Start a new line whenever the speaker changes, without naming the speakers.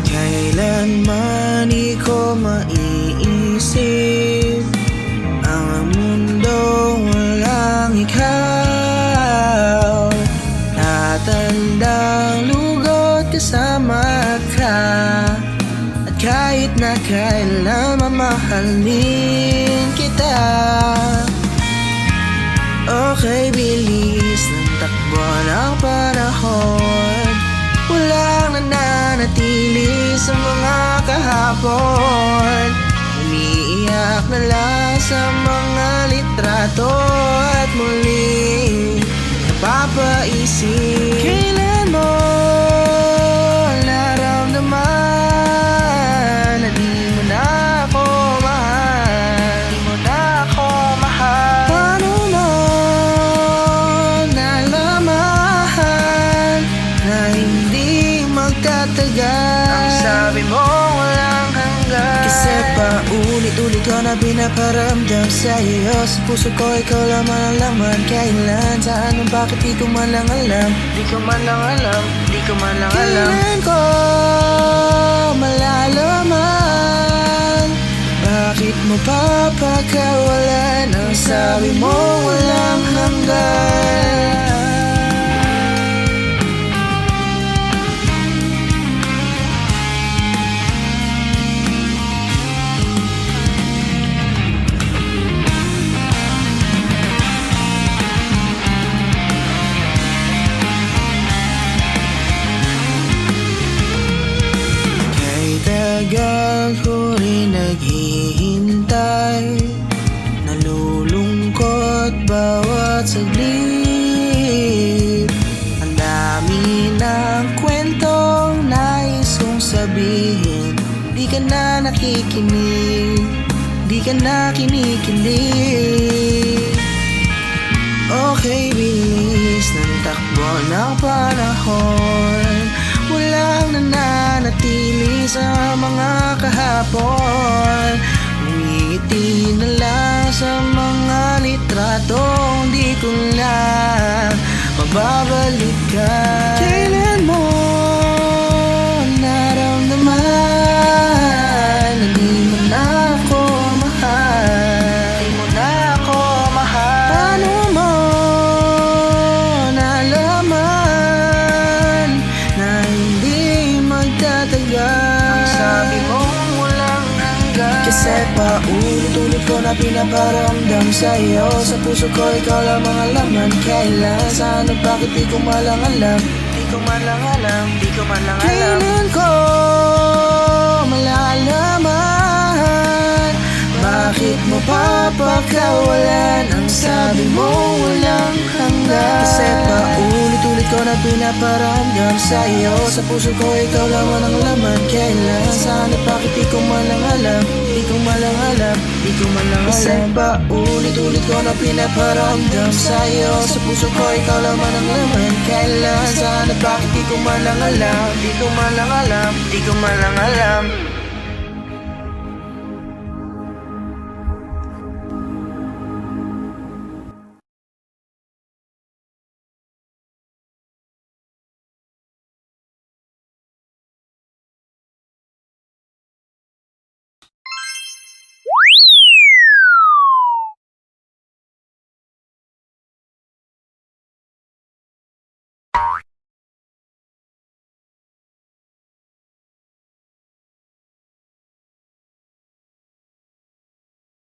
Kailanman di ko maiisip ang mundong walang ikaw. Tatandang lugod kasama ka, at kahit na kailan mamahalin kita. Okay, bilis ng takbo ng panahon, walang nananatili sa mga kahapon. Umiiyak na lang sa mga litrato, at muli napapaisip, kailan mo naramdaman na di mo na ako mahal, di mo na ako mahal. Paano mo nalaman na hindi magtatagal ang sabi mo walang hanggan? Kasi paulit-ulit ko na pinaparamdam sa iyo. Sa puso ko ikaw lamang ang laman. Kailan, saan, bakit di ko man lang alam. Di ko man lang alam, di ko man lang alam. Kailan ko malalaman, bakit mo papakawalan ang sabi mo walang hanggan? Tagal ko rin naghihintay, nalulungkot bawat saglit. Ang dami ng kwentong nais kong sabihin, di ka na nakikinig, di ka na kinikilig. Okay, bilis ng takbo ng panahon, walang nananatili sa mga kahapon. Umiti na lang sa mga litrato, di ko lang mababalik ka. Kailan mo naramdaman na di mo na ako mahal, di mo na ako mahal? Paano mo nalaman na hindi magtatagal ang sabi mo walang hanggan? Kasi paulit-ulit ko na pinaparamdam sa'yo. Sa puso ko ikaw lamang ang laman. Kailan, saan, at bakit di ko man lang alam. Di ko man lang alam, di ko man lang alam. Kailan ko malalaman, bakit mo papakawalan ang sabi mo walang hanggan? Kasi paulit-ulit ko na pinaparamdam sa'yo. Sa puso ko ikaw lamang ang laman. Kailan, saan, at bakit di ko man lang alam. Di ko man lang alam, di ko man lang alam. Kasi paulit-ulit ko na pinaparamdam sa'yo. Sa puso ko ikaw lamang ang laman. Kailan, saan, at bakit di ko man lang alam. Di ko man lang alam, di ko man lang alam.